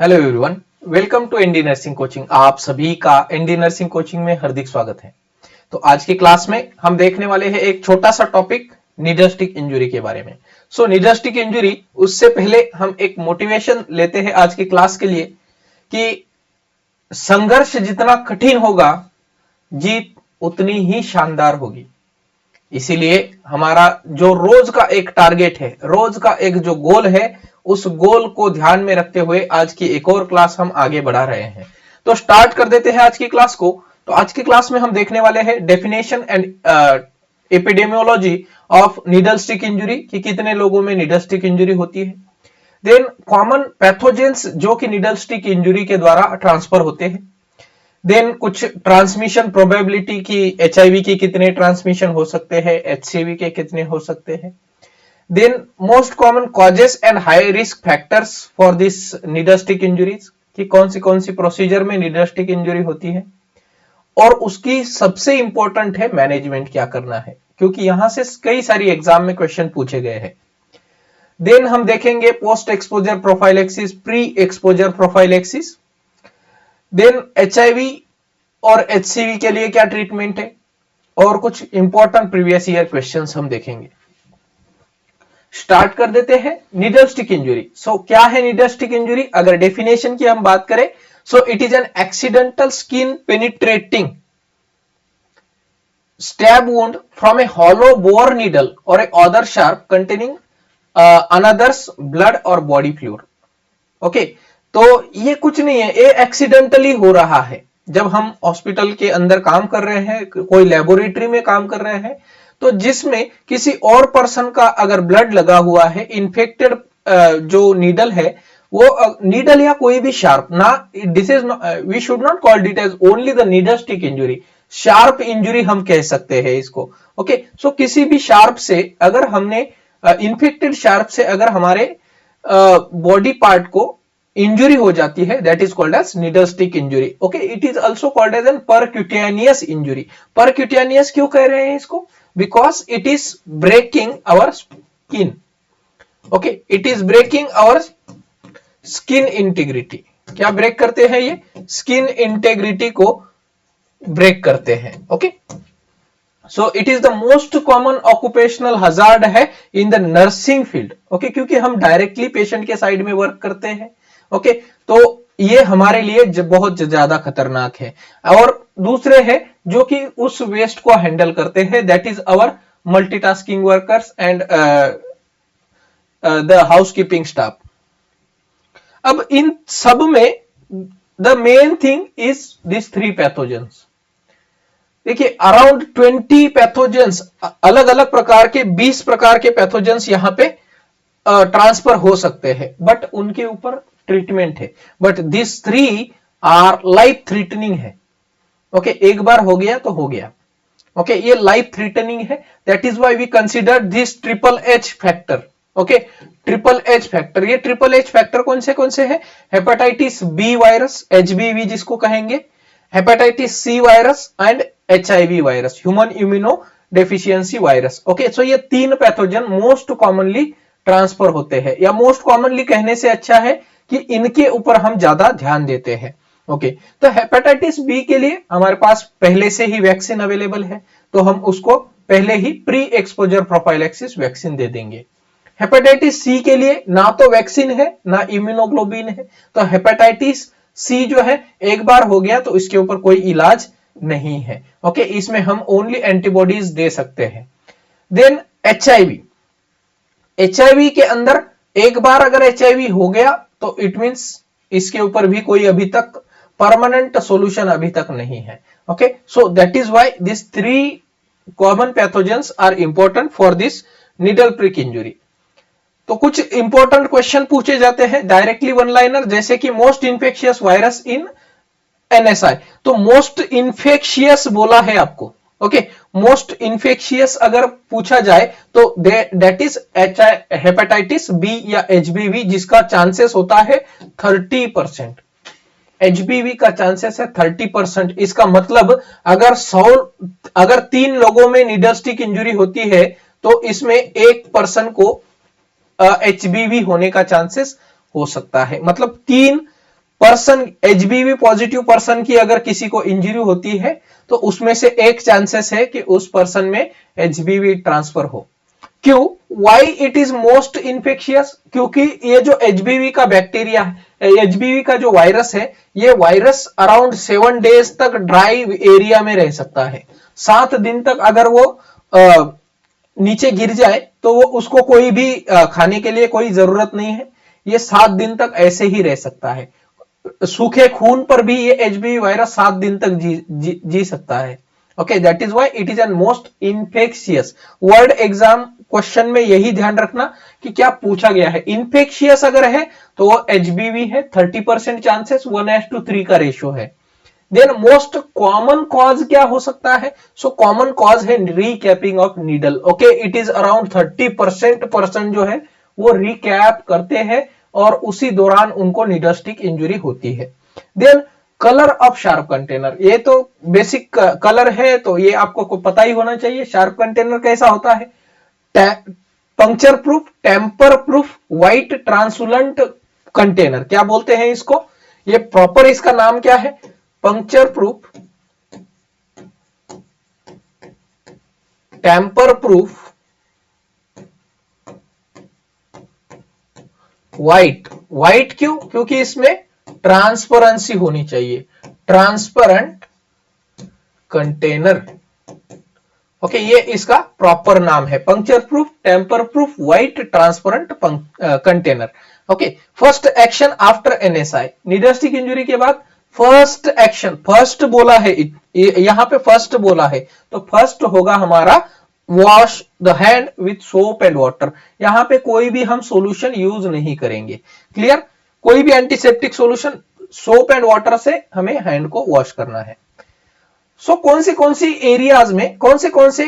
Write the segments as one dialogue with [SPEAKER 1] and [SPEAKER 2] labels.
[SPEAKER 1] Hello everyone, welcome to ND nursing coaching. आप सभी का एनडी नर्सिंग कोचिंग में हार्दिक स्वागत है। तो आज की क्लास में हम देखने वाले हैं एक छोटा सा टॉपिक नीडल स्टिक इंजरी के बारे में। नीडल स्टिक इंजरी, उससे पहले हम एक मोटिवेशन लेते हैं आज की क्लास के लिए कि संघर्ष जितना कठिन होगा, जीत उतनी ही शानदार होगी। इसीलिए हमारा जो रोज का एक टारगेट है, रोज का एक जो गोल है, उस गोल को ध्यान में रखते हुए आज की एक और क्लास हम आगे बढ़ा रहे हैं। तो स्टार्ट कर देते हैं आज की क्लास को। तो आज की क्लास में हम देखने वाले हैं definition and epidemiology of needle stick injury, कि कितने लोगों में नीडल स्टिक इंजरी होती है। देन कॉमन पैथोजेंस जो कि नीडल स्टिक इंजरी के द्वारा ट्रांसफर होते हैं। देन कुछ ट्रांसमिशन प्रोबेबिलिटी की, एचआईवी की कितने ट्रांसमिशन हो सकते हैं, एचसीवी के कितने हो सकते हैं। Then most common causes and high risk factors for this needle stick injuries, कि कौन सी प्रोसीजर में नीडल स्टिक इंजरी होती है। और उसकी सबसे इंपॉर्टेंट है मैनेजमेंट, क्या करना है, क्योंकि यहां से कई सारी एग्जाम में क्वेश्चन पूछे गए हैं। देन हम देखेंगे post exposure prophylaxis, pre exposure prophylaxis. Then HIV और एचसीवी के लिए क्या ट्रीटमेंट है, और कुछ इंपॉर्टेंट प्रीवियस ईयर क्वेश्चंस हम देखेंगे। स्टार्ट कर देते हैं नीडल स्टिक इंजरी। क्या है नीडल स्टिक इंजरी? अगर डेफिनेशन की हम बात करें, it is an accidental skin penetrating stab wound from a hollow bore needle or a other sharp containing another's blood or body fluid. Okay, तो ये कुछ नहीं है, ये एक्सीडेंटली हो रहा है। जब हम हॉस्पिटल के अंदर काम कर रहे हैं, कोई लेबोरेटरी में काम कर रहे हैं, तो जिसमें किसी और पर्सन का अगर ब्लड लगा हुआ है, इन्फेक्टेड जो नीडल है, वो नीडल या कोई भी शार्प ना, this is we should not call it as only the needle stick injury, sharp injury हम कह सकते हैं इसको। ओके, किसी भी शार्प से अगर हमने इन्फेक्टेड शार्प से अगर हमारे बॉडी पार्ट को इंजुरी हो जाती है, that is called as needle stick injury. Okay, it is also called as an percutaneous injury. Percutaneous क्यों कह रहे हैं इसको? Because it is breaking our skin. Okay, it is breaking our skin integrity. क्या break करते हैं? ये skin integrity को ब्रेक करते हैं। Okay, so it is the most common occupational hazard है in the nursing field. Okay, क्योंकि हम डायरेक्टली पेशेंट के साइड में वर्क करते हैं। ओके, तो ये हमारे लिए बहुत ज्यादा खतरनाक है। और दूसरे है जो कि उस वेस्ट को हैंडल करते हैं, that is our multitasking workers and the housekeeping staff. अब इन सब में the main thing is this 3 pathogens. देखिए, अराउंड 20 पैथोजेंस, अलग अलग प्रकार के 20 प्रकार के पैथोजेंस यहां पे ट्रांसफर हो सकते हैं, बट उनके ऊपर ट्रीटमेंट है। But this 3 are life threatening है। ओके, एक बार हो गया तो हो गया। ओके, ये लाइफ थ्रेटनिंग है, that is why we consider this triple H factor. Okay, triple H factor, ये ट्रिपल एच फैक्टर कौन से है? हेपेटाइटिस बी वायरस, एचबीवी जिसको कहेंगे, hepatitis C virus and HIV virus, human immunodeficiency. ओके, okay so 3 pathogen most commonly transfer होते हैं, या मोस्ट कॉमनली कहने से अच्छा है कि इनके ऊपर हम ज्यादा ध्यान देते हैं। ओके, तो हेपेटाइटिस बी के लिए हमारे पास पहले से ही वैक्सीन अवेलेबल है, तो हम उसको पहले ही प्री एक्सपोजर प्रोफाइलेक्सिस वैक्सीन दे देंगे। हेपेटाइटिस सी के लिए ना तो वैक्सीन है ना इम्यूनोग्लोबिन है, तो हेपेटाइटिस सी जो है एक बार हो गया तो इसके ऊपर कोई इलाज नहीं है। ओके, इसमें हम ओनली एंटीबॉडीज दे सकते हैं। देन एचआईवी, एचआईवी के अंदर एक बार अगर एचआईवी हो गया तो इट मींस इसके ऊपर भी कोई अभी तक परमानेंट सॉल्यूशन अभी तक नहीं है। Okay, so that is why this 3 common pathogens are important for this needle prick injury. तो कुछ इंपॉर्टेंट क्वेश्चन पूछे जाते हैं डायरेक्टली वन लाइनर, जैसे कि most infectious virus in NSI. तो मोस्ट इंफेक्शियस बोला है आपको। ओके, मोस्ट इंफेक्शियस अगर पूछा जाए तो दैट इज हेपेटाइटिस बी या एचबीवी, जिसका चांसेस होता है 30%। एचबीवी का चांसेस है 30%। इसका मतलब अगर 3 लोगों में नीडल स्टिक इंजरी होती है तो इसमें एक पर्सन को एचबीवी होने का चांसेस हो सकता है। मतलब 3 पर्सन एचबीवी पॉजिटिव पर्सन की अगर किसी को इंजरी होती है तो उसमें से एक चांसेस है कि उस पर्सन में एचबीवी ट्रांसफर हो। क्यों? Why it is most infectious? क्योंकि ये जो एचबीवी का बैक्टीरिया है, एचबीवी का जो वायरस है, ये वायरस अराउंड 7 डेज तक ड्राई एरिया में रह सकता है। 7 दिन तक अगर वो नीचे गिर जाए तो वो उसको कोई भी खाने के लिए कोई जरूरत नहीं है, ये 7 दिन तक ऐसे ही रह सकता है। सूखे खून पर भी ये एचबीवी वायरस 7 दिन तक जी सकता है। Okay, that is why it is an most infectious. Word exam question में यही ध्यान रखना कि क्या पूछा गया है। इन्फेक्शियस अगर है तो वो एचबीवी है, 30% चांसेस, 1:3 का रेशियो है। देन मोस्ट कॉमन कॉज क्या हो सकता है? सो कॉमन कॉज है recapping of needle. Okay, it is around 30% person जो है वो रिकैप करते हैं और उसी दौरान उनको नीडल स्टिक इंजरी होती है। Then colour of sharp container, ये तो बेसिक कलर है तो ये आपको पता ही होना चाहिए। शार्प कंटेनर कैसा होता है? Puncture proof, tamper proof, white translucent container, क्या बोलते हैं इसको? ये प्रॉपर इसका नाम क्या है? Puncture proof, tamper proof, white. White क्यों? क्योंकि इसमें ट्रांसपेरेंसी होनी चाहिए, ट्रांसपेरेंट कंटेनर। ओके, ये इसका प्रॉपर नाम है, puncture proof, tamper proof, white transparent container. Okay, first action after NSI, needle stick injury के बाद फर्स्ट एक्शन, फर्स्ट बोला है, यहां पे फर्स्ट बोला है तो फर्स्ट होगा हमारा wash the hand with soap and water. यहां पे कोई भी हम सॉल्यूशन यूज नहीं करेंगे। क्लियर? कोई भी antiseptic solution, soap and water से हमें हैंड को वॉश करना है। सो कौन सी एरियाज में कौन से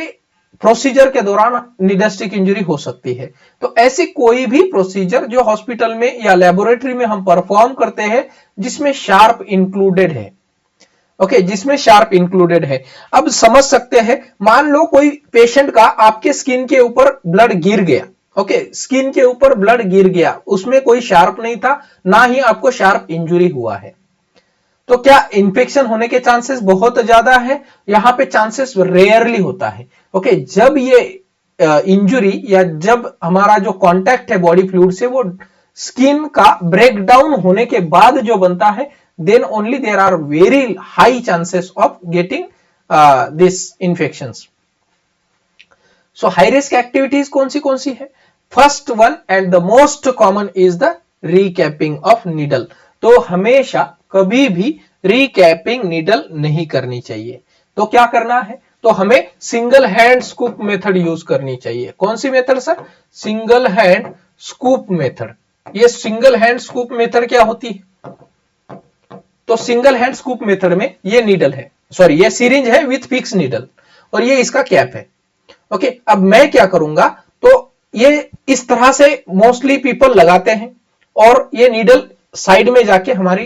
[SPEAKER 1] प्रोसीजर के दौरान नीडल स्टिक इंजरी हो सकती है? तो ऐसी कोई भी प्रोसीजर जो हॉस्पिटल में या लेबोरेटरी में हम परफॉर्म करते हैं जिसमें शार्प इंक्लूडेड है। ओके, जिसमें शार्प इंक्लूडेड है। अब समझ सकते हैं, मान लो कोई पेशेंट का आपके स्किन के ऊपर ब्लड गिर गया। ओके, स्किन के ऊपर ब्लड गिर गया, उसमें कोई शार्प नहीं था, ना ही आपको शार्प इंजरी हुआ है, तो क्या इंफेक्शन होने के चांसेस बहुत ज्यादा है? यहां पे चांसेस रेयरली होता है। ओके, जब ये इंजरी या जब हमारा जो कांटेक्ट है बॉडी फ्लूइड से वो स्किन का ब्रेकडाउन होने के बाद जो बनता है, then only there are very high chances of getting this infections. So high risk activities कौन सी है? First one and the most common is the recapping of needle. तो हमेशा कभी भी रिकैपिंग नीडल नहीं करनी चाहिए। तो क्या करना है? तो हमें single hand scoop method use करनी चाहिए। कौन सी method sir? Single hand scoop method. ये सिंगल हैंड स्कूप मेथड क्या होती है? तो सिंगल हैंड स्कूप मेथड में ये नीडल है, सॉरी ये सिरिंज है विथ फिक्स नीडल और ये इसका कैप है। ओके, अब मैं क्या करूंगा, तो ये इस तरह से मोस्टली पीपल लगाते हैं और ये नीडल साइड में जाके हमारी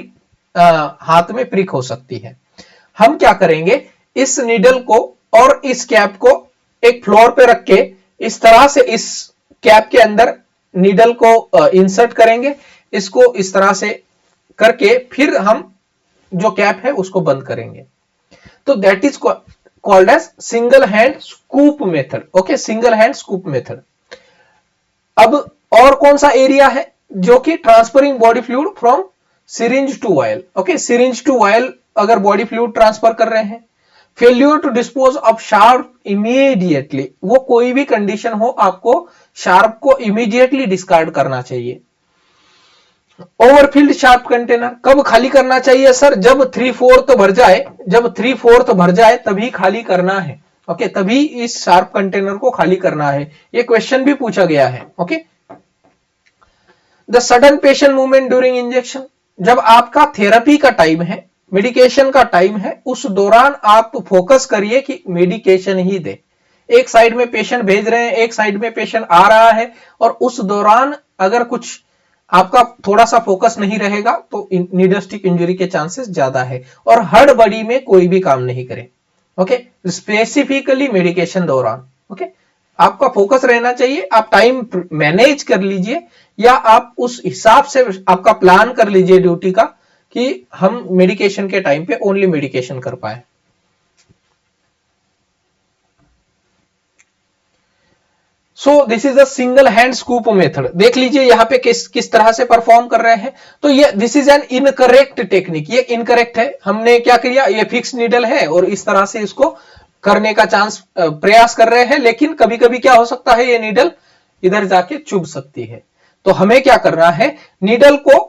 [SPEAKER 1] हाथ में प्रिक हो सकती है। हम क्या करेंगे, इस नीडल को और इस कैप को एक फ्लोर पे रख के इस तरह से इस कैप के अंदर नीडल को इंसर्ट करेंगे, इसको इस तरह से करके फिर हम जो कैप है उसको बंद करेंगे। तो that is called as single hand scoop method. Okay, single hand scoop method. अब और कौन सा एरिया है जो कि transferring body fluid from syringe to vial. Okay, syringe to vial अगर बॉडी फ्लूइड ट्रांसफर कर रहे हैं, failure to dispose of sharp immediately, वो कोई भी कंडीशन हो आपको शार्प को इमीडिएटली डिस्कार्ड करना चाहिए। ओवरफिल्ड शार्प कंटेनर कब खाली करना चाहिए सर? जब 3/4 भर जाए, जब 3/4 भर जाए तभी खाली करना है। ओके, तभी इस शार्प कंटेनर को खाली करना है। ये क्वेश्चन भी पूछा गया है। Okay, the sudden patient movement during injection, जब आपका थेरेपी का टाइम है, मेडिकेशन का टाइम है, उस दौरान आप फोकस करिए कि मेडिकेशन ही दे। एक साइड में पेशेंट भेज रहे हैं, एक साइड में पेशेंट आ रहा है और उस दौरान अगर कुछ आपका थोड़ा सा फोकस नहीं रहेगा तो नीडल स्टिक इंजरी के चांसेस ज्यादा है। और हड़बड़ी में कोई भी काम नहीं करें। ओके, स्पेसिफिकली मेडिकेशन दौरान। ओके, आपका फोकस रहना चाहिए, आप टाइम मैनेज कर लीजिए या आप उस हिसाब से आपका प्लान कर लीजिए ड्यूटी का कि हम मेडिकेशन के टाइम पे ओनली मेडिकेशन कर पाए। So this is a single hand scoop method. देख लीजिए यहाँ पे किस तरह से परफॉर्म कर रहे हैं। तो ये this is an incorrect technique, ये इनकरेक्ट है। हमने क्या किया, ये फिक्स नीडल है और इस तरह से इसको करने का चांस प्रयास कर रहे हैं, लेकिन कभी कभी क्या हो सकता है, ये नीडल इधर जाके चुभ सकती है। तो हमें क्या करना है, नीडल को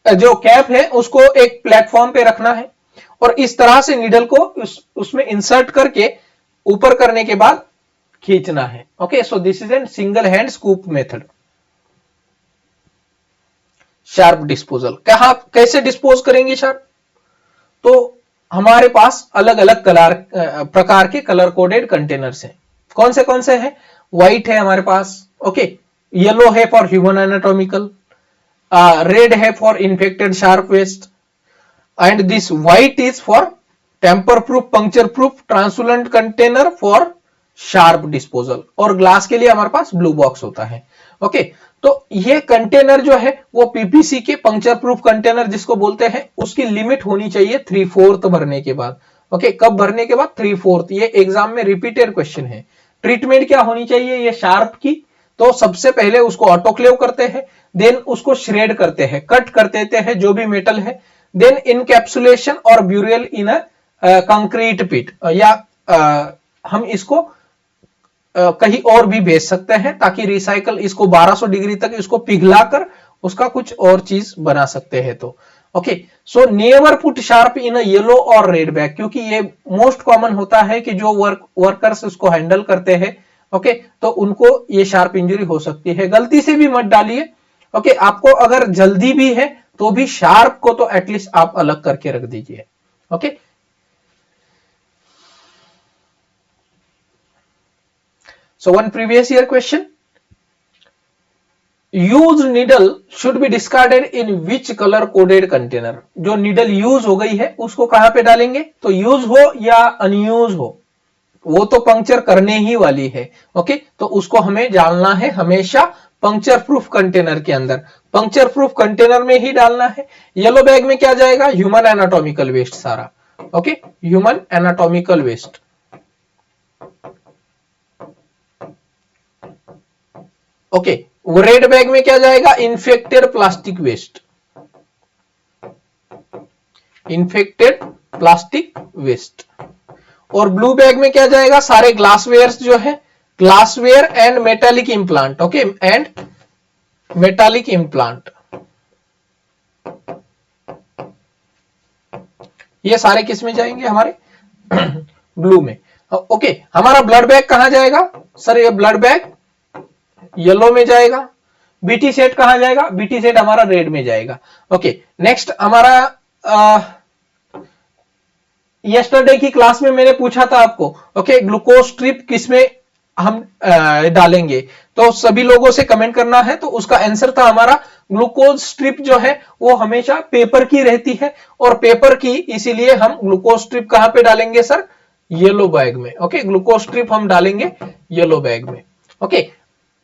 [SPEAKER 1] जो कैप है उसको एक प्लेटफॉर्म पे रखना है और इस तरह से नीडल को उसमें इंसर्ट करके ऊपर करने के बाद खींचना है। Okay, so this is an single hand scoop method. Sharp disposal, कैसे डिस्पोज करेंगे शार्प? तो हमारे पास अलग अलग प्रकार के कलर कोडेड कंटेनर्स हैं। कौन से हैं? व्हाइट है हमारे पास, ओके, येलो है फॉर ह्यूमन एनाटॉमिकल, रेड है for infected sharp waste, and this white is for tamper proof, puncture proof, translucent container for sharp disposal, और ग्लास के लिए हमारे पास ब्लू बॉक्स होता है। ओके, तो ये कंटेनर जो है वो पीपीसी के पंक्चर प्रूफ कंटेनर जिसको बोलते हैं, उसकी लिमिट होनी चाहिए 3/4 भरने के बाद। ओके, कब भरने के बाद? 3/4। ये एग्जाम में रिपीटेड क्वेश्चन है। ट्रीटमेंट क्या होनी चाहिए ये शार्प की? तो सबसे पहले उसको ऑटोक्लेव करते हैं, देन उसको श्रेड करते हैं, कट कर देते हैं जो भी मेटल है, देन इनकैप्सुलेशन और ब्यूरियल इन अ कंक्रीट पिट, या हम इसको कहीं और भी भेज सकते हैं ताकि रिसाइकल, इसको 1200 डिग्री तक इसको पिघलाकर उसका कुछ और चीज बना सकते हैं। तो okay, so never put sharp in a yellow और रेड बैग, क्योंकि ये मोस्ट कॉमन होता है कि जो वर्कर्स इसको हैंडल करते हैं, ओके, तो उनको ये शार्प इंजरी हो सकती है। गलती से भी मत डालिए। ओके, आपको अगर जल्दी भी है तो भी शार्प को तो एटलीस्ट आप अलग करके रख दीजिए। Okay, so one previous year question, used needle should be discarded in which color coded container? जो needle यूज हो गई है उसको कहां पे डालेंगे? तो यूज हो या अनयूज हो, वो तो पंक्चर करने ही वाली है। ओके, तो उसको हमें डालना है हमेशा पंक्चर प्रूफ कंटेनर के अंदर, पंक्चर प्रूफ कंटेनर में ही डालना है। येलो बैग में क्या जाएगा? ह्यूमन एनाटॉमिकल वेस्ट सारा। Okay, human anatomical waste. Okay, red bag में क्या जाएगा? Infected plastic waste, infected plastic waste. और ब्लू बैग में क्या जाएगा? सारे ग्लासवेयर जो है, glassware and metallic implant. Okay, and metallic implant, ये सारे किस में जाएंगे? हमारे ब्लू में। ओके, हमारा ब्लड बैग कहां जाएगा? सर ये ब्लड बैग येलो में जाएगा। बीटी सेट कहां जाएगा? बीटी सेट हमारा रेड में जाएगा। ओके, नेक्स्ट हमारा यस्टरडे की क्लास में मैंने पूछा था आपको, ओके, ग्लूकोज स्ट्रिप किसमें हम डालेंगे? तो सभी लोगों से कमेंट करना है। तो उसका आंसर था हमारा ग्लूकोज स्ट्रिप जो है वो हमेशा पेपर की रहती है, और पेपर की इसीलिए हम ग्लूकोज स्ट्रिप कहां पे डालेंगे सर? येलो बैग में। ओके, ग्लूकोज स्ट्रिप हम डालेंगे येलो बैग में। ओके,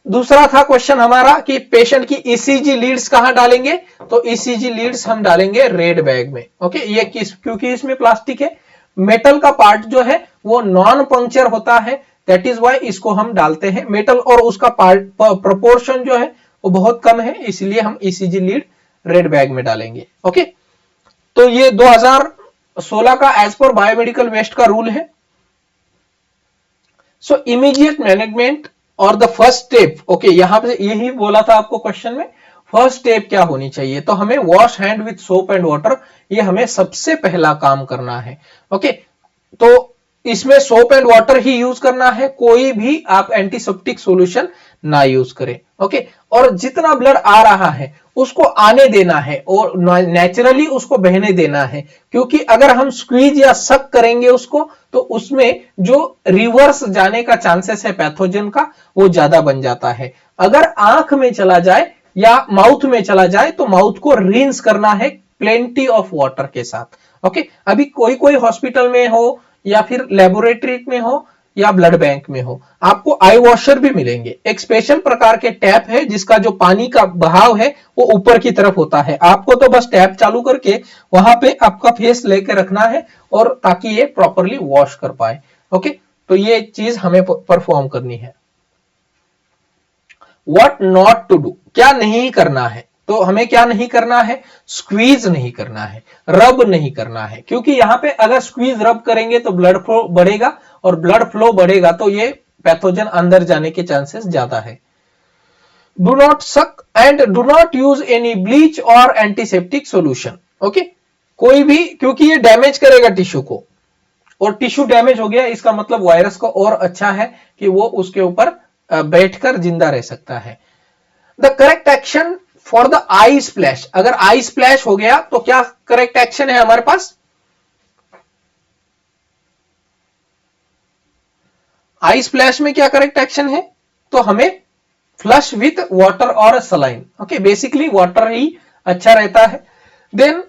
[SPEAKER 1] दूसरा था क्वेश्चन हमारा कि पेशेंट की ईसीजी लीड्स कहां डालेंगे? तो ईसीजी लीड्स हम डालेंगे रेड बैग में। ओके, ये क्योंकि इसमें प्लास्टिक है, मेटल का पार्ट जो है वो नॉन पंक्चर होता है, दैट इज वाई इसको हम डालते हैं। मेटल और उसका पार्ट प्रोपोर्शन जो है वो बहुत कम है, इसलिए हम ईसीजी लीड रेड बैग में डालेंगे। ओके, तो ये 2016 का एज पर बायोमेडिकल वेस्ट का रूल है। सो इमीडिएट मैनेजमेंट और द फर्स्ट स्टेप, ओके, यहां पे यही बोला था आपको क्वेश्चन में, फर्स्ट स्टेप क्या होनी चाहिए? तो हमें wash hand with soap and water, ये हमें सबसे पहला काम करना है। ओके, तो इसमें soap and water he use करना है, कोई भी आप एंटीसेप्टिक सॉल्यूशन ना यूज करें। ओके, और जितना ब्लड आ रहा है उसको आने देना है और नेचुरली उसको बहने देना है, क्योंकि अगर हम स्क्वीज या सक करेंगे उसको तो उसमें जो रिवर्स जाने का चांसेस है पैथोजन का वो ज्यादा बन जाता है। अगर आंख में चला जाए या माउथ में चला जाए तो माउथ को रिंस करना है प्लेंटी ऑफ वाटर के साथ। ओके, अभी कोई कोई हॉस्पिटल में हो या फिर लेबोरेटरी में हो या ब्लड बैंक में हो, आपको आई वॉशर भी मिलेंगे। एक स्पेशल प्रकार के टैप है जिसका जो पानी का बहाव है वो ऊपर की तरफ होता है, आपको तो बस टैप चालू करके वहां पे आपका फेस लेके रखना है और ताकि ये प्रॉपरली वॉश कर पाए। ओके, तो ये चीज हमें परफॉर्म करनी है। व्हाट नॉट टू डू, क्या नहीं करना है, तो हमें क्या नहीं करना है, स्क्वीज नहीं करना है, रब नहीं करना है, क्योंकि यहां पे अगर स्क्वीज रब करेंगे तो ब्लड फ्लो बढ़ेगा और ब्लड फ्लो बढ़ेगा तो ये पैथोजन अंदर जाने के चांसेस ज्यादा है। डू नॉट सक and do not use any bleach और एंटीसेप्टिक सॉल्यूशन। ओके, कोई भी, क्योंकि ये डैमेज करेगा टिश्यू को, और टिश्यू डैमेज हो गया इसका मतलब वायरस को और अच्छा है कि वो उसके ऊपर बैठकर जिंदा रह सकता है। The correct action for the I splash, अगर आई स्प्लैश हो गया तो क्या करेक्ट एक्शन है हमारे पास, आई स्प्लैश में क्या करेक्ट एक्शन है, तो हमें फ्लश विथ वाटर और सलाइन। ओके, बेसिकली वाटर ही अच्छा रहता है। Then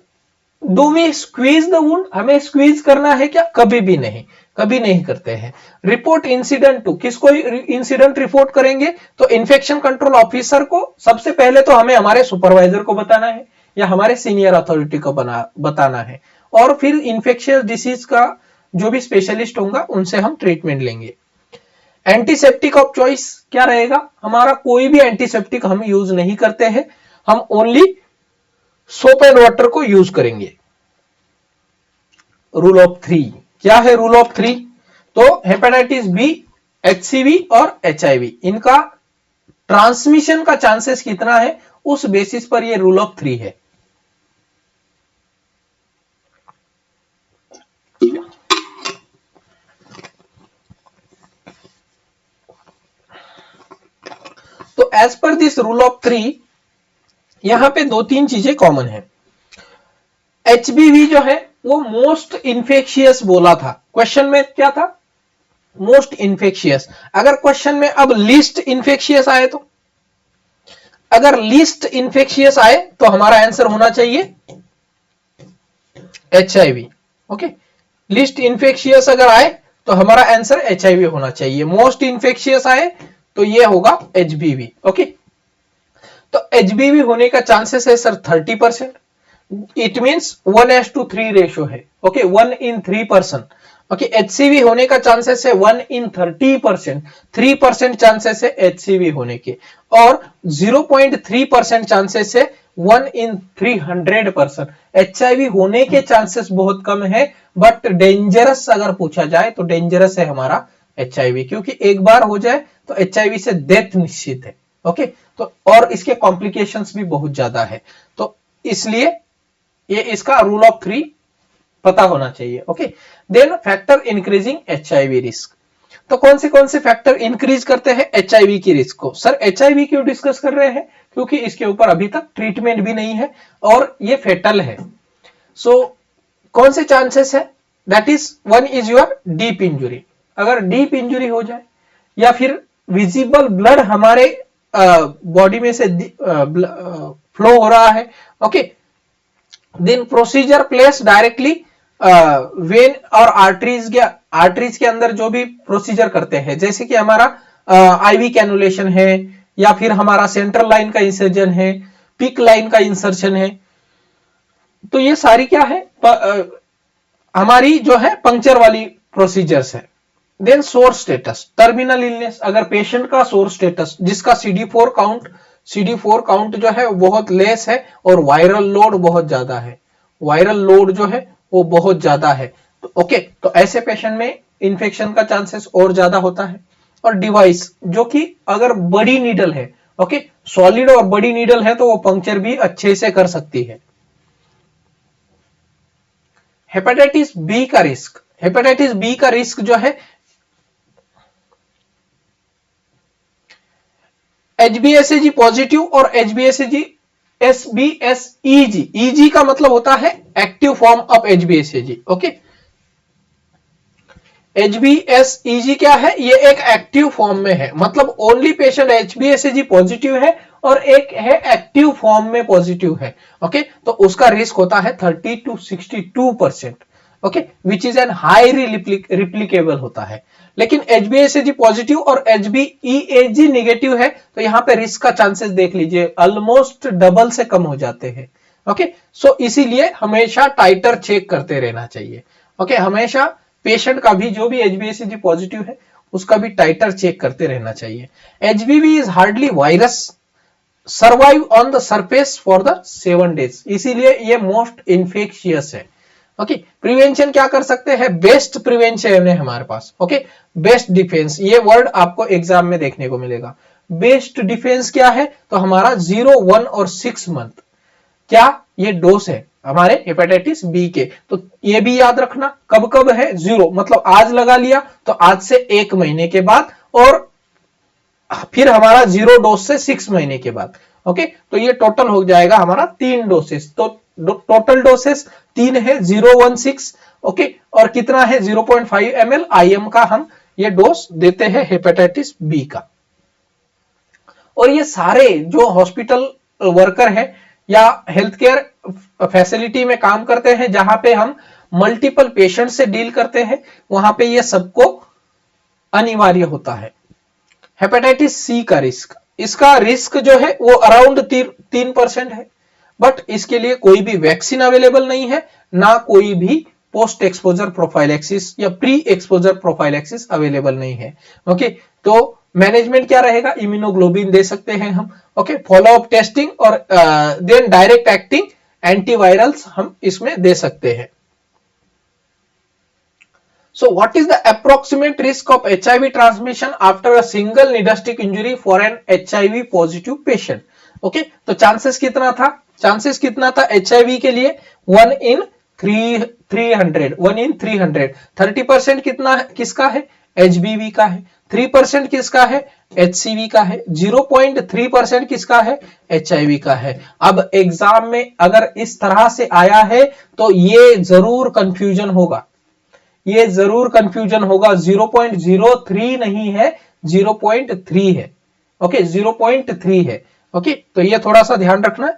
[SPEAKER 1] do we squeeze the wound, हमें स्क्वीज करना है क्या, कभी भी नहीं, कभी नहीं करते हैं। रिपोर्ट इंसिडेंट टू, किसको इंसिडेंट रिपोर्ट करेंगे, तो इन्फेक्शन कंट्रोल ऑफिसर को सबसे पहले, तो हमें हमारे सुपरवाइजर को बताना है या हमारे सीनियर अथॉरिटी को बताना है, और फिर इन्फेक्शियस डिसीज का जो भी स्पेशलिस्ट होगा उनसे हम ट्रीटमेंट लेंगे। एंटीसेप्टिक ऑफ चॉइस क्या रहेगा, हमारा कोई भी एंटीसेप्टिक हम यूज नहीं करते हैं, हम ओनली सोप एंड वाटर को यूज करेंगे। रूल ऑफ 3, क्या है रूल ऑफ 3, तो हेपेटाइटिस बी, एचसीवी और एचआईवी, इनका ट्रांसमिशन का चांसेस कितना है, उस बेसिस पर ये रूल ऑफ 3 है। तो as per this rule of 3 यहां पे 2-3 चीजें कॉमन है। एचबीवी जो है वो मोस्ट इन्फेक्शियस बोला था, क्वेश्चन में क्या था, मोस्ट इन्फेक्शियस। अगर क्वेश्चन में अब लीस्ट इन्फेक्शियस आए, तो अगर लीस्ट इन्फेक्शियस आए तो हमारा आंसर होना चाहिए एचआईवी। ओके, लीस्ट इन्फेक्शियस अगर आए तो हमारा आंसर एचआईवी होना चाहिए, मोस्ट इन्फेक्शियस आए तो ये होगा एचबीवी। ओके, तो एचबीवी होने का चांसेस है सर 30%, इट मींस 1:3 रेशो है। Okay, 1 in 3 person. Okay, HCV होने का चांसेस है 1 in 30%, 3% चांसेस है एचसीवी होने के, और 0.3% चांसेस है 1 in 300%। एचआईवी होने के चांसेस बहुत कम है, बट डेंजरस अगर पूछा जाए तो डेंजरस है हमारा एचआईवी, क्योंकि एक बार हो जाए तो एचआईवी से डेथ निश्चित है। ओके, तो और इसके कॉम्प्लिकेशंस भी बहुत ज्यादा है, तो इसलिए ये इसका रूल ऑफ 3 पता होना चाहिए। Okay, then factor increasing HIV risk, तो कौन से फैक्टर इंक्रीज करते हैं एचआईवी की रिस्क को। सर एचआईवी क्यों डिस्कस कर रहे हैं, क्योंकि इसके ऊपर अभी तक ट्रीटमेंट भी नहीं है और ये फेटल है। सो कौन से चांसेस है, that is one is your deep injury, अगर डीप इंजुरी हो जाए, या फिर विजिबल ब्लड हमारे बॉडी में से फ्लो हो रहा है। Okay, then procedure place directly vein और आर्टरीज के अंदर जो भी प्रोसीजर करते हैं, जैसे कि हमारा आईवी कैनुलेशन है, या फिर हमारा सेंट्रल लाइन का इंसर्जन है, पिक लाइन का इंसर्शन है, तो ये सारी क्या है, हमारी जो है पंक्चर वाली प्रोसीजर्स है। Then source status, terminal illness, अगर पेशेंट का सोर्स स्टेटस जिसका CD4 काउंट जो है बहुत लेस है और वायरल लोड बहुत ज्यादा है, वायरल लोड जो है वो बहुत ज्यादा है, तो ओके, तो ऐसे पेशेंट में इंफेक्शन का चांसेस और ज्यादा होता है। और डिवाइस जो कि अगर बड़ी नीडल है, ओके, सॉलिड और बड़ी नीडल है तो वो पंक्चर भी अच्छे से कर सकती है। हेपेटाइटिस बी का रिस्क, हेपेटाइटिस बी का रिस्क जो है HbSAg पॉजिटिव और HbSAg SbSEg, EG का मतलब होता है active form of HbSAg। Okay, HbSEg क्या है, ये एक एक्टिव फॉर्म में है, मतलब ओनली पेशेंट HbSAg पॉजिटिव है और एक है एक्टिव फॉर्म में पॉजिटिव है। ओके, तो उसका रिस्क होता है 30 to 62%। Okay, which is an highly replicable होता है। लेकिन HbA पॉजिटिव और HbEAg नेगेटिव है तो यहाँ पे रिस्क का चांसेस देख लीजिए ऑलमोस्ट डबल से कम हो जाते हैं। ओके, सो इसीलिए हमेशा टाइटर चेक करते रहना चाहिए। ओके, हमेशा पेशेंट का भी जो भी HbA पॉजिटिव है उसका भी टाइटर चेक करते रहना चाहिए। HBV is hardly virus survive on the surface for the 7 days, इसीलिए ये मोस्ट इन्फेक्शियस है। ओके, प्रिवेंशन क्या कर सकते हैं? बेस्ट प्रिवेंशन है हमारे पास। ओके, बेस्ट डिफेंस, ये वर्ड आपको एग्जाम में देखने को मिलेगा। बेस्ट डिफेंस क्या है? तो हमारा 0, 1 और 6 मंथ, क्या ये डोज है हमारे हेपेटाइटिस बी के, तो ये भी याद रखना। कब कब है? 0 मतलब आज लगा लिया तो आज से 1 महीने के बाद, और फिर हमारा 0 डोज से 6 महीने के बाद। ओके, तो ये टोटल हो जाएगा हमारा 3 डोसेस। तो टोटल डोसेस 3 है, 0, 1, 6। ओके, और कितना है? 0.5 ml IM का हम ये डोज देते हैं हेपेटाइटिस बी का। और ये सारे जो हॉस्पिटल वर्कर है या हेल्थ केयर फैसिलिटी में काम करते हैं जहां पे हम मल्टीपल पेशेंट से डील करते हैं, वहां पे ये सबको अनिवार्य होता है। हेपेटाइटिस सी का रिस्क, इसका रिस्क जो है वो अराउंड 3% है, बट इसके लिए कोई भी वैक्सीन अवेलेबल नहीं है, ना कोई भी पोस्ट एक्सपोजर प्रोफाइलैक्सिस या प्री एक्सपोजर प्रोफाइलैक्सिस अवेलेबल नहीं है। ओके, तो मैनेजमेंट क्या रहेगा? इम्यूनोग्लोबिन दे सकते हैं हम। ओके, फॉलो अप टेस्टिंग और देन डायरेक्ट एक्टिंग एंटीवायरल्स हम इसमें दे सकते हैं। So what is the approximate risk of HIV transmission after a single knee injury for an HIV positive patient? Okay, तो चांसेस कितना था? चांसेस कितना था HIV के लिए? 1 in 300, 1 in 300। 30% कितना किसका है? HBV का है। 3% किसका है? HCV का है। 0.3% किसका है? HIV का है। अब एग्जाम में अगर इस तरह से आया है तो ये जरूर कंफ्यूजन होगा, ये जरूर कंफ्यूजन होगा। 0.03 नहीं है, 0.3 है। ओके, 0.3 है। ओके, तो ये थोड़ा सा ध्यान रखना।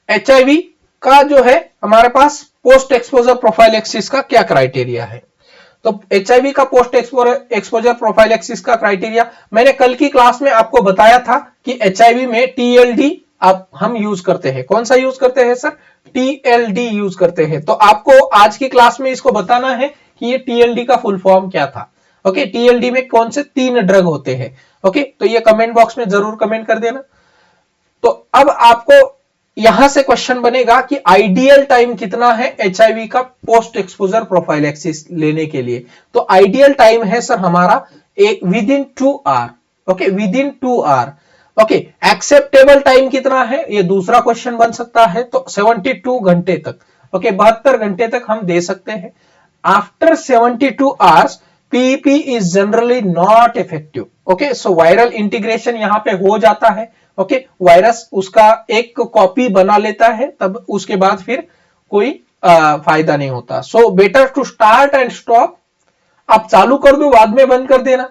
[SPEAKER 1] HIV का जो है हमारे पास पोस्ट एक्सपोजर प्रोफाइलैक्सिस का क्या क्राइटेरिया है? तो HIV का पोस्ट एक्सपोजर प्रोफाइलैक्सिस का क्राइटेरिया मैंने कल की क्लास में आपको बताया था कि HIV में TLD हम यूज करते हैं। कौन सा यूज करते हैं सर? TLD यूज करते हैं। तो आपको आज की क्लास में इसको बताना है कि ये TLD का फुल फॉर्म क्या था। ओके, TLD में कौन से 3 ड्रग होते हैं? ओके, तो ये कमेंट बॉक्स में जरूर कमेंट कर देना। तो अब आपको यहां से क्वेश्चन बनेगा कि आइडियल टाइम कितना है HIV का पोस्ट एक्सपोजर प्रोफाइलैक्सिस लेने के लिए? तो आइडियल टाइम है सर हमारा एक within 2 hour. Okay, within 2 hour. Okay, acceptable time कितना है? ये दूसरा क्वेश्चन बन सकता है। तो 72 घंटे तक, ओके, 72 घंटे तक हम दे सकते हैं। After 72 hours PEP is generally not effective. Okay, so viral integration यहां पे हो जाता है। ओके, वायरस उसका एक कॉपी बना लेता है, तब उसके बाद फिर कोई फायदा नहीं होता। So better to start and stop. आप चालू कर दो, बाद में बंद कर देना।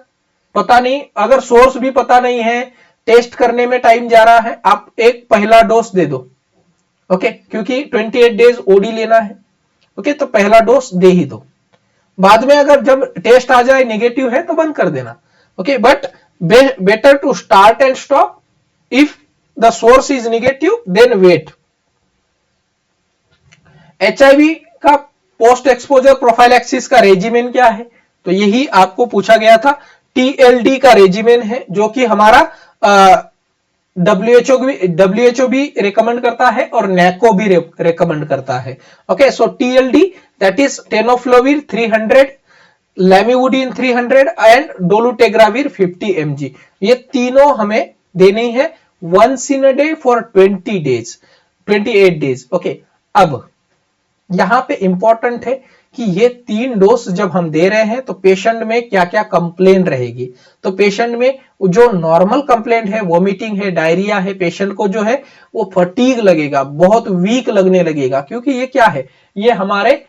[SPEAKER 1] पता नहीं, अगर सोर्स भी पता नहीं है, टेस्ट करने में टाइम जा रहा है, आप एक पहला डोज दे दो। ओके, क्योंकि 28 डेज ओडी लेना है। ओके, तो पहला डोज दे ही दो। बाद में अगर जब टेस्ट आ जाए नेगेटिव है तो बंद कर देना। Okay, but better to start and stop. If the source is negative then wait. HIV का पोस्ट एक्सपोजर प्रोफाइलैक्सिस का रेजिमेन क्या है? तो यही आपको पूछा गया था। TLD का रेजिमेन है जो कि हमारा WHO भी रिकमेंड करता है और NACO भी रिकमेंड करता है। Okay, so TLD that is tenofovir 300, lamivudine 300 and dolutegravir 50 mg। ये तीनों हमें देनी है once in a day for 28 days. Okay, अब यहां पे इंपॉर्टेंट है कि ये 3 डोज जब हम दे रहे हैं तो पेशेंट में क्या क्या कंप्लेन रहेगी? तो पेशेंट में जो नॉर्मल कंप्लेंट है, वोमिटिंग है, डायरिया है, पेशेंट को जो है वो फटीग लगेगा, बहुत वीक लगने लगेगा, क्योंकि ये क्या है? ये हमारे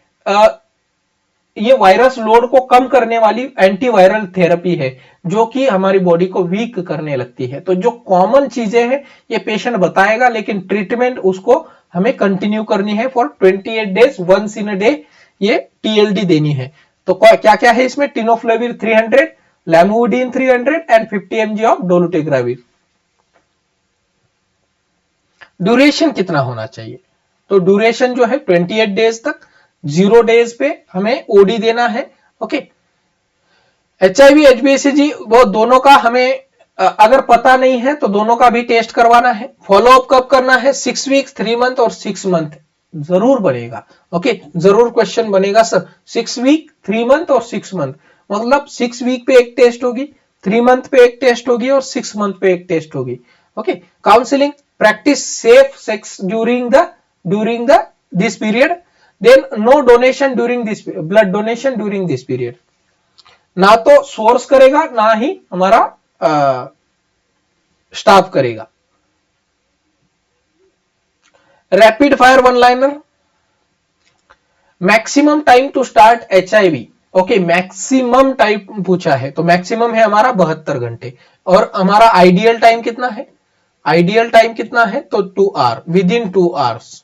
[SPEAKER 1] ये वायरस लोड को कम करने वाली एंटीवायरल थेरेपी है जो कि हमारी बॉडी को वीक करने लगती है। तो जो कॉमन चीजें हैं ये पेशेंट बताएगा, लेकिन ट्रीटमेंट उसको हमें कंटिन्यू करनी है for 28 days, once in a day ये टीएलडी देनी है। तो क्या क्या है इसमें, tenofovir 300, lamivudine 300 and 50 mg of dolutegravir. Duration कितना होना चाहिए, तो ड्यूरेशन जो है 28 डेज तक, 0 डेज पे हमें ओडी देना है। ओके, HIV HbA1c वो दोनों का हमें अगर पता नहीं है तो दोनों का भी टेस्ट करवाना है। फॉलोअप कब करना है, 6 वीक्स, 3 मंथ और 6 मंथ जरूर बनेगा। ओके, जरूर क्वेश्चन बनेगा सर 6 वीक, 3 मंथ और 6 मंथ, मतलब 6 वीक पे एक टेस्ट होगी, 3 मंथ पे एक टेस्ट होगी और 6 मंथ पे एक टेस्ट होगी। Okay, counselling, practice safe sex during the this period, then no donation during this, blood donation during this period. ना तो सोर्स करेगा ना ही हमारा स्टाफ करेगा। Rapid fire one liner, maximum time to start HIV। Okay, maximum time पूछा है तो मैक्सिमम है हमारा 72 घंटे, और हमारा आइडियल टाइम कितना है, आइडियल टाइम कितना है तो 2 hour, within 2 hours.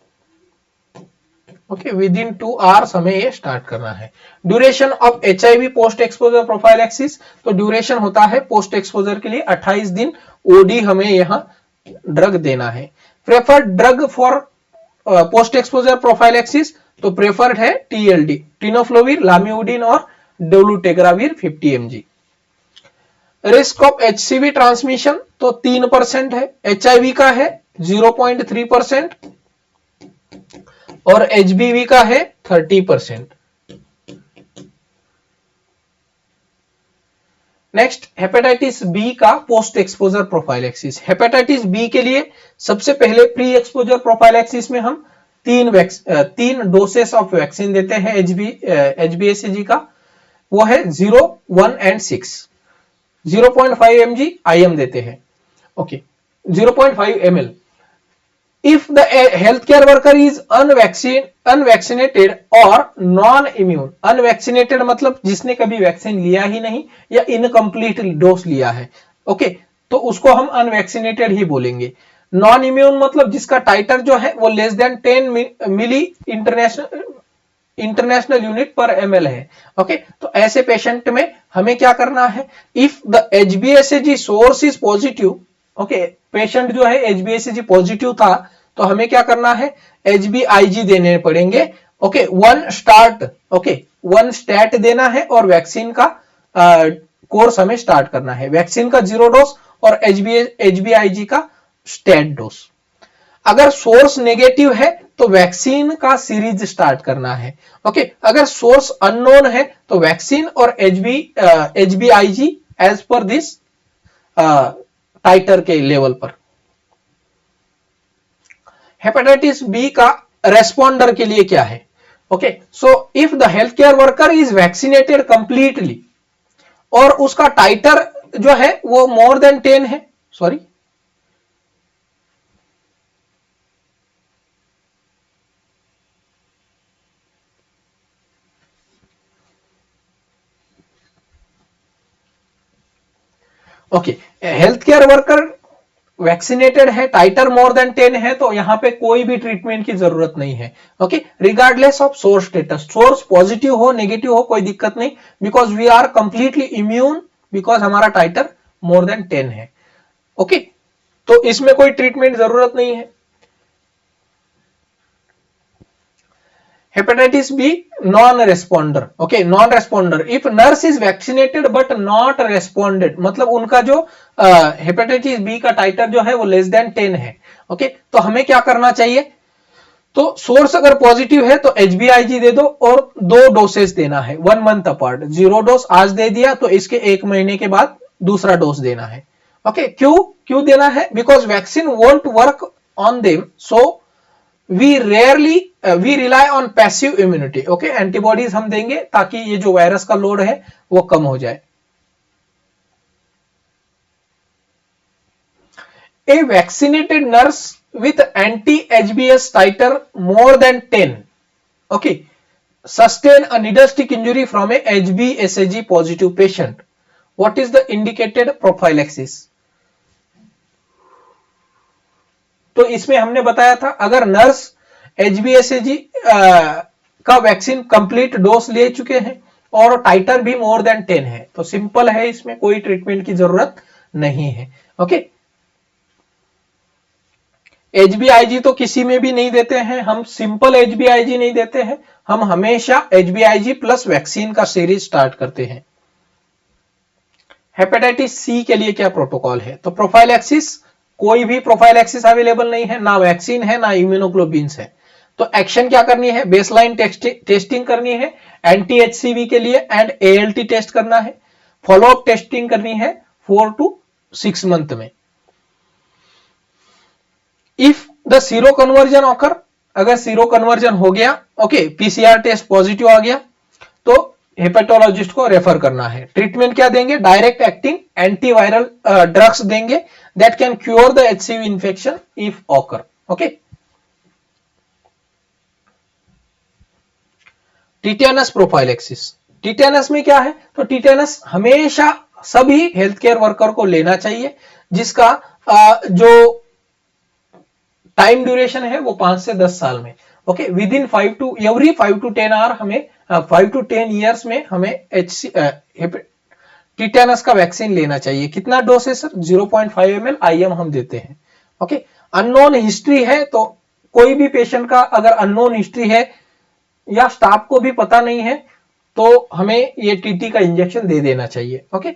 [SPEAKER 1] Okay, within 2 hours हमें ये स्टार्ट करना है। Duration of HIV post exposure prophylaxis, तो ड्यूरेशन होता है पोस्ट एक्सपोजर के लिए 28 दिन ओडी हमें यहां ड्रग देना है। Preferred drug for post exposure prophylaxis, तो प्रेफर्ड है टीएलडी, टिनोफ्लोविर, लामिउडिन और डोलुटेग्राविर 50 mg। Risk of HCV transmission, तो 3% है, HIV का है 0.3% और HBV का है 30%। नेक्स्ट, हेपेटाइटिस बी का post exposure prophylaxis. Hepatitis B के लिए सबसे पहले प्री एक्सपोजर प्रोफाइलैक्सिस में हम 3 डोसेस ऑफ वैक्सीन देते हैं HbA1c का, वो है 0, 1 एंड 6। 0.5 mg IM देते हैं। Okay, 0.5 ml। If the healthcare worker is unvaccinated or non-immune, unvaccinated मतलब जिसने कभी वैक्सीन लिया ही नहीं या इनकम्प्लीट डोज लिया है, ओके, तो उसको हम अनवैक्सीनेटेड ही बोलेंगे। नॉन इम्यून मतलब जिसका टाइटर जो है वो लेस देन 10 मिली इंटरनेशनल यूनिट पर ml है। ओके, तो ऐसे पेशेंट में हमें क्या करना है, if the HbA1c source is positive, okay, patient जो है HbA1c पॉजिटिव था तो हमें क्या करना है, HBIG देने पड़ेंगे। ओके, 1 स्टार्ट, ओके 1 स्टैट देना है और वैक्सीन का कोर्स हमें स्टार्ट करना है। वैक्सीन का 0 डोज और HBIG का स्टैट डोज। अगर सोर्स नेगेटिव है तो वैक्सीन का सीरीज स्टार्ट करना है। ओके, अगर सोर्स अननोन है तो वैक्सीन और HBIG एज पर दिस टाइटर के लेवल पर। हेपेटाइटिस बी का रेस्पॉन्डर के लिए क्या है, okay, so if the health care worker is vaccinated completely और उसका टाइटर जो है वो मोर देन 10 है, sorry okay, health care worker vaccinated है, टाइटर मोर देन 10 है, तो यहां पे कोई भी ट्रीटमेंट की जरूरत नहीं है। Okay, regardless of source status, source positive हो नेगेटिव हो कोई दिक्कत नहीं, because we are completely immune, because हमारा टाइटर मोर देन 10 है। ओके, तो इसमें कोई ट्रीटमेंट जरूरत नहीं है। Hepatitis B non responder, okay, non responder if nurse is vaccinated but not responded, मतलब उनका जो हेपेटाइटिस बी का टाइटर जो है वो लेस देन 10 है। ओके, तो हमें क्या करना चाहिए, तो सोर्स अगर पॉजिटिव है तो HBIG दे दो और 2 डोसेस देना है 1 मंथ अपार्ट। 0 डोज आज दे दिया तो इसके 1 महीने के बाद दूसरा डोज देना है। ओके, क्यों देना है, because vaccine won't work on them, so we rely on passive immunity. Okay, antibodies हम देंगे ताकि ये जो वायरस का लोड है वो कम हो जाए। A vaccinated nurse with anti-HbS titer more than 10, okay, sustain a needle stick injury from a HBsAg positive patient. What is the indicated prophylaxis? तो इसमें हमने बताया था अगर नर्स HBsAg का वैक्सीन कंप्लीट डोज ले चुके हैं और टाइटर भी मोर देन 10 है तो सिंपल है, इसमें कोई ट्रीटमेंट की जरूरत नहीं है। ओके, HBIG तो किसी में भी नहीं देते हैं, हम सिंपल HBIG नहीं देते हैं, हम हमेशा HBIG प्लस वैक्सीन का सीरीज स्टार्ट करते हैं। हेपेटाइटिस सी के लिए क्या प्रोटोकॉल है? तो प्रोफाइलैक्सिस, कोई भी प्रोफाइलैक्सिस अवेलेबल नहीं है, ना वैक्सीन है ना इम्यूनोग्लोबिन्स है। तो एक्शन क्या करनी है? बेसलाइन टेस्टिंग करनी है एंटी HCV के लिए एंड ALT टेस्ट करना है। फॉलोअप टेस्टिंग करनी है 4 to 6 मंथ में। If the seroconversion occur, अगर सीरो कन्वर्जन हो गया, ओके, PCR टेस्ट पॉजिटिव आ गया, तो हेपेटोलॉजिस्ट को रेफर करना है। ट्रीटमेंट क्या देंगे? डायरेक्ट एक्टिंग एंटीवायरल ड्रग्स देंगे that can cure the HCV infection if occur. Okay, tetanus prophylaxis, tetanus में क्या है? तो टिटेनस हमेशा सभी हेल्थ केयर वर्कर को लेना चाहिए जिसका जो टाइम ड्यूरेशन है वो 5 से 10 साल में। Okay, within 5 to 10 hour हमें 5 to 10 ईयर्स में हमें टिटेनस का वैक्सीन लेना चाहिए। कितना डोज है सर? 0.5 ml IM हम देते हैं। ओके, अननोन हिस्ट्री है तो कोई भी पेशेंट का अगर अननोन हिस्ट्री है या स्टाफ को भी पता नहीं है तो हमें ये टीटी का इंजेक्शन दे देना चाहिए। ओके,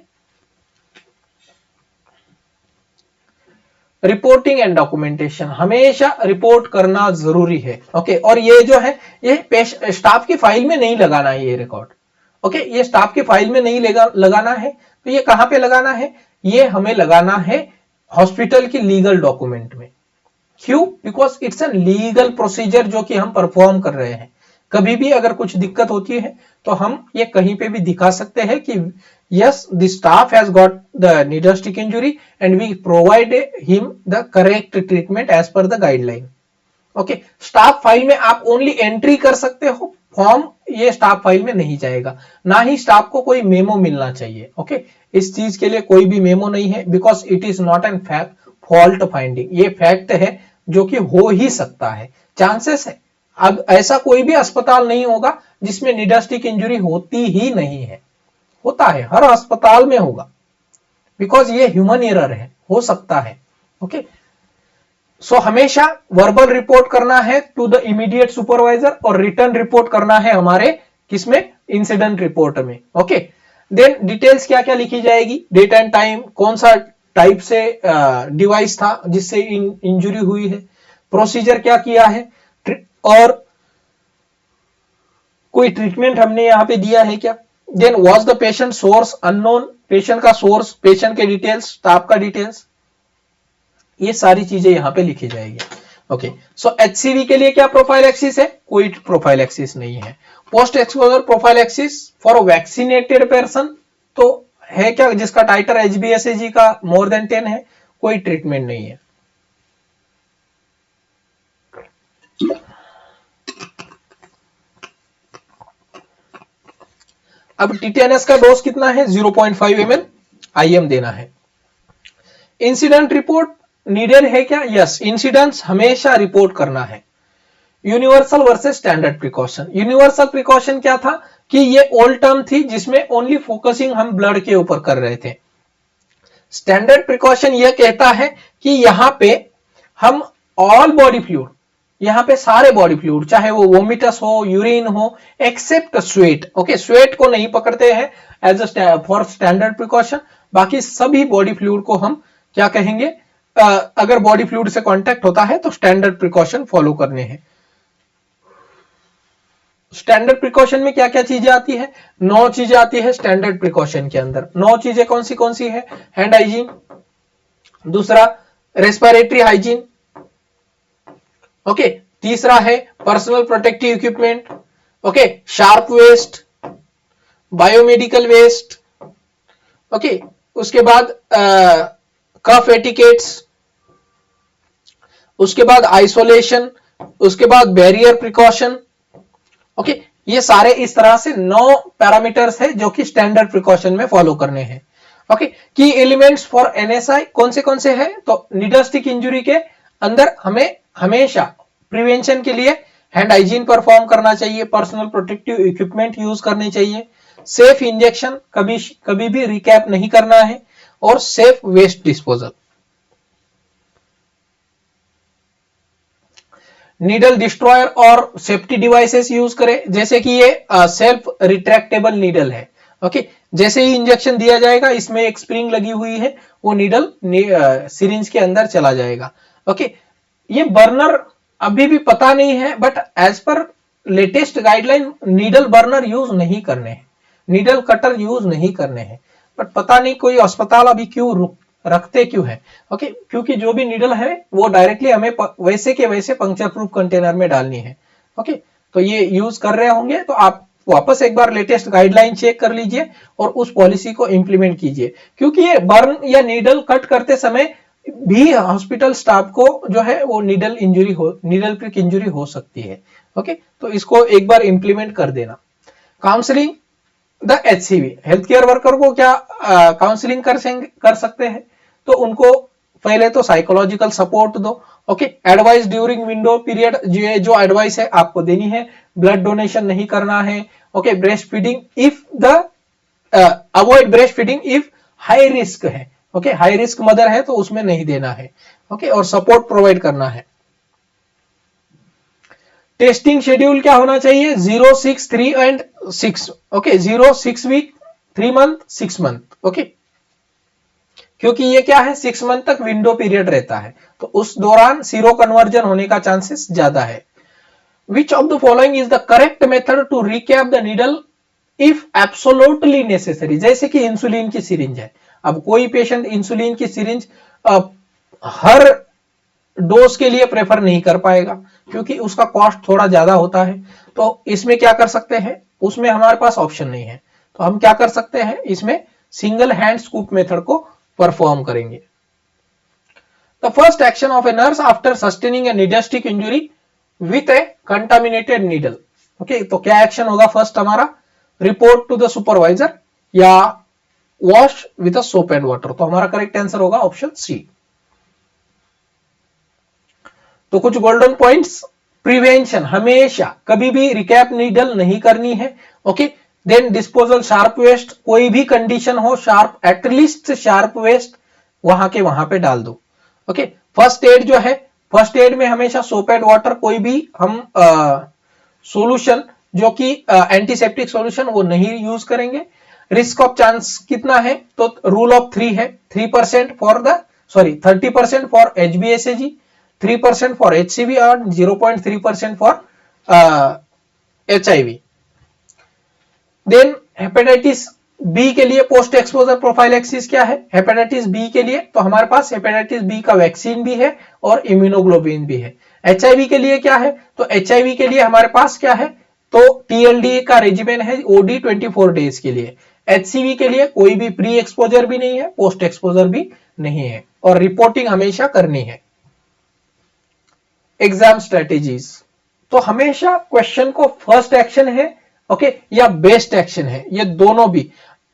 [SPEAKER 1] रिपोर्टिंग एंड डॉक्यूमेंटेशन, हमेशा रिपोर्ट करना जरूरी है। ओके, और ये जो है ये स्टाफ की फाइल में नहीं लगाना है ये रिकॉर्ड। ओके, ये स्टाफ की फाइल में नहीं लगाना है, तो ये कहां पे लगाना है? ये हमें लगाना है हॉस्पिटल की लीगल डॉक्यूमेंट में। क्यों? Because it's an legal procedure जो कि हम परफॉर्म कर रहे हैं। कभी भी अगर कुछ दिक्कत होती है तो हम ये कहीं पे भी दिखा सकते हैं कि yes, the staff has got the needle stick injury and we provide him the correct treatment as per the guideline. Okay, staff file में आप ओनली एंट्री कर सकते हो, फॉर्म ये स्टाफ फाइल में नहीं जाएगा, ना ही स्टाफ को कोई मेमो मिलना चाहिए। ओके, इस चीज के लिए कोई भी मेमो नहीं है because it is not an fact fault finding, ये फैक्ट है जो कि हो ही सकता है, चांसेस है। अब ऐसा कोई भी अस्पताल नहीं होगा जिसमें नीडल स्टिक इंजरी होती ही नहीं है, होता है, हर अस्पताल में होगा बिकॉज ये ह्यूमन एरर है, हो सकता है। ओके, सो हमेशा वर्बल रिपोर्ट करना है टू द इमीडिएट सुपरवाइजर और रिटर्न रिपोर्ट करना है हमारे किसमें? इंसिडेंट रिपोर्ट में। ओके, देन डिटेल्स क्या क्या लिखी जाएगी? डेट एंड टाइम, कौन सा टाइप से डिवाइस था जिससे इंजुरी हुई है, प्रोसीजर क्या किया है, और कोई ट्रीटमेंट हमने यहां पे दिया है क्या। Then was the patient source unknown, patient का सोर्स, पेशेंट के डिटेल्स, स्टाफ का डिटेल्स, ये सारी चीजें यहां पे लिखी जाएगी। ओके, सो HCV के लिए क्या प्रोफाइलैक्सिस है? कोई प्रोफाइलैक्सिस नहीं है। Post exposure prophylaxis for vaccinated person तो है क्या? जिसका टाइटर HBsAg का मोर देन 10 है, कोई ट्रीटमेंट नहीं है। अब टिटेनस का डोज कितना है? 0.5 ml IM देना है। इंसिडेंट रिपोर्ट नीडेड है क्या? यस, इंसिडेंट्स हमेशा रिपोर्ट करना है। Universal versus standard precaution, universal precaution क्या था कि ये ओल्ड टर्म थी जिसमें ओनली फोकसिंग हम ब्लड के ऊपर कर रहे थे। स्टैंडर्ड प्रिकॉशन यह कहता है कि यहां पे हम ऑल बॉडी फ्लूइड, यहां पे सारे बॉडी फ्लूइड, चाहे वो वोमिटस हो, यूरिन हो, एक्सेप्ट स्वेट। ओके, स्वेट को नहीं पकड़ते हैं as a for standard precaution, बाकी सभी बॉडी फ्लूइड को हम क्या कहेंगे? अगर बॉडी फ्लूइड से कांटेक्ट होता है तो स्टैंडर्ड प्रिकॉशन फॉलो करने हैं। स्टैंडर्ड प्रिकॉशन में क्या क्या चीजें आती है? 9 चीजें आती है स्टैंडर्ड प्रिकॉशन के अंदर। 9 चीजें कौन सी है? हैंड हाइजीन, दूसरा रेस्पिरेटरी हाइजीन, ओके, तीसरा है personal protective equipment, okay, sharp waste, biomedical waste, okay, उसके बाद कफ एटिकेट्स, उसके बाद आइसोलेशन, उसके बाद बैरियर प्रिकॉशन। ओके, ये सारे इस तरह से 9 पैरामीटर्स है जो कि स्टैंडर्ड प्रिकॉशन में फॉलो करने हैं। ओके, की एलिमेंट्स फॉर एनएसआई कौन से हैं? तो नीडल स्टिक इंजरी के अंदर हमें हमेशा प्रिवेंशन के लिए हैंड हाइजीन परफॉर्म करना चाहिए, पर्सनल प्रोटेक्टिव इक्विपमेंट यूज करने चाहिए, सेफ इंजेक्शन कभी भी रिकैप नहीं करना है, और safe waste disposal. Needle destroyer और सेफ्टी डिवाइसेस यूज करें, जैसे कि ये सेल्फ रिट्रैक्टेबल नीडल है। ओके, जैसे ही इंजेक्शन दिया जाएगा इसमें एक स्प्रिंग लगी हुई है, वो नीडल सिरिंज के अंदर चला जाएगा। ओके, ये बर्नर अभी भी पता नहीं है, but as per latest guideline needle burner use नहीं करने हैं, नीडल कटर यूज नहीं करने हैं, बट पता नहीं कोई अस्पताल अभी क्यों रखते क्यों है। ओके, क्योंकि जो भी नीडल है वो डायरेक्टली हमें वैसे के वैसे पंक्चर प्रूफ कंटेनर में डालनी है। ओके, तो ये यूज कर रहे होंगे तो आप वापस एक बार लेटेस्ट गाइडलाइन चेक कर लीजिए और उस पॉलिसी को इंप्लीमेंट कीजिए, क्योंकि ये बर्न या नीडल कट करते समय भी हॉस्पिटल स्टाफ को जो है वो नीडल प्रिक इंजरी हो सकती है। ओके, तो इसको एक बार इंप्लीमेंट कर देना। Counselling the HCV, health care worker को क्या काउंसलिंग कर सकते हैं? तो उनको पहले तो साइकोलॉजिकल सपोर्ट दो। Okay, advice during window period, जो एडवाइस है आपको देनी है, ब्लड डोनेशन नहीं करना है। Okay, breast feeding if the avoid breast feeding if high risk है। ओके, हाई रिस्क मदर है तो उसमें नहीं देना है। ओके, और सपोर्ट प्रोवाइड करना है। टेस्टिंग शेड्यूल क्या होना चाहिए? 0, 6, 3 and 6। Okay, 0, 6 week, 3 month, 6 month. Okay, क्योंकि ये क्या है, 6 मंथ तक विंडो पीरियड रहता है, तो उस दौरान सीरो कन्वर्जन होने का चांसेस ज्यादा है। Which of the following is the correct method to recap the needle if absolutely necessary? जैसे कि इंसुलिन की सिरिंज है, अब कोई पेशेंट इंसुलिन की सिरिंज हर डोज के लिए प्रेफर नहीं कर पाएगा क्योंकि उसका कॉस्ट थोड़ा ज्यादा होता है, तो इसमें क्या कर सकते हैं, उसमें हमारे पास ऑप्शन नहीं है, तो हम क्या कर सकते हैं, इसमें सिंगल हैंड स्कूप मेथड को परफॉर्म करेंगे। The first action of a nurse after sustaining a needle stick injury with A contaminated needle. Okay, तो क्या एक्शन होगा? फर्स्ट हमारा रिपोर्ट टू द सुपरवाइजर या wash with soap and water. तो हमारा correct answer होगा option C. तो कुछ गोल्डन पॉइंट्स, प्रिवेंशन, हमेशा कभी भी रिकैप नीडल नहीं करनी है। Okay, then disposal sharp waste, कोई भी कंडीशन हो शार्प, एटलीस्ट शार्प वेस्ट वहां के वहां पे डाल दो। ओके, फर्स्ट एड जो है, फर्स्ट एड में हमेशा सोप एंड वाटर, कोई भी हम सॉल्यूशन जो कि एंटीसेप्टिक सॉल्यूशन वो नहीं यूज करेंगे। रिस्क ऑफ चांस कितना है? तो रूल ऑफ 3 है, 3% for the 30% for HbSAg, 3% for HCV और 0.3% for HIV। Then hepatitis B के लिए पोस्ट एक्सपोजर प्रोफाइलैक्सिस क्या है? हेपेटाइटिस बी के लिए तो हमारे पास हेपेटाइटिस बी का वैक्सीन भी है और इम्यूनोग्लोबिन भी है। HIV के लिए क्या है? तो HIV के लिए हमारे पास क्या है? तो TLD का रेजिमेन है, OD 24 डेज के लिए। HCV के लिए कोई भी प्री एक्सपोजर भी नहीं है, पोस्ट एक्सपोजर भी नहीं है, और रिपोर्टिंग हमेशा करनी है। एग्जाम स्ट्रेटेजीज, तो हमेशा क्वेश्चन को फर्स्ट एक्शन है ओके या बेस्ट एक्शन है, ये दोनों भी।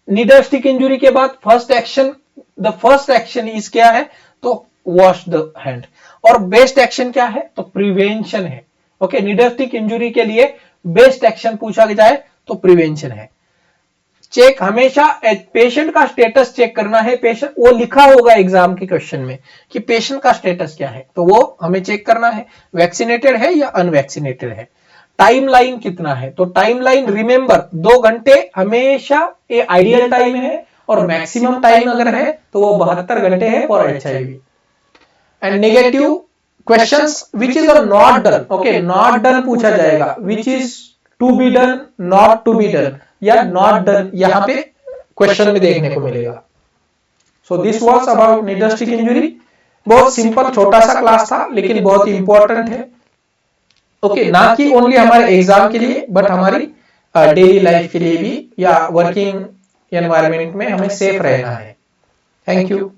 [SPEAKER 1] नीडल स्टिक इंजरी के बाद first action, the first action is क्या है? तो वॉश द हैंड। और बेस्ट एक्शन क्या है? तो प्रिवेंशन है। ओके, नीडल स्टिक इंजरी के लिए बेस्ट एक्शन पूछा जाए तो प्रिवेंशन है। चेक हमेशा पेशेंट का स्टेटस चेक करना है, पेशेंट वो लिखा होगा एग्जाम के क्वेश्चन में कि पेशेंट का स्टेटस क्या है, तो वो हमें चेक करना है, वैक्सीनेटेड है या अनवैक्सीनेटेड है। टाइम लाइन कितना है? तो टाइम लाइन रिमेंबर 2 घंटे हमेशा ये आइडियल टाइम है, और मैक्सिमम टाइम अगर है तो वो 72 घंटे है for HIV। And negative questions which is not done, okay not done पूछा जाएगा, which is to be done, not to be done या नॉट डन, यहां पे क्वेश्चन में देखने को मिलेगा। So this was about needle stick injury. बहुत सिंपल छोटा सा क्लास था लेकिन बहुत इंपॉर्टेंट है। ओके, ना कि ओनली हमारे एग्जाम के लिए बट हमारी डेली लाइफ के लिए भी या वर्किंग एनवायरनमेंट में हमें सेफ रहना है। Thank you.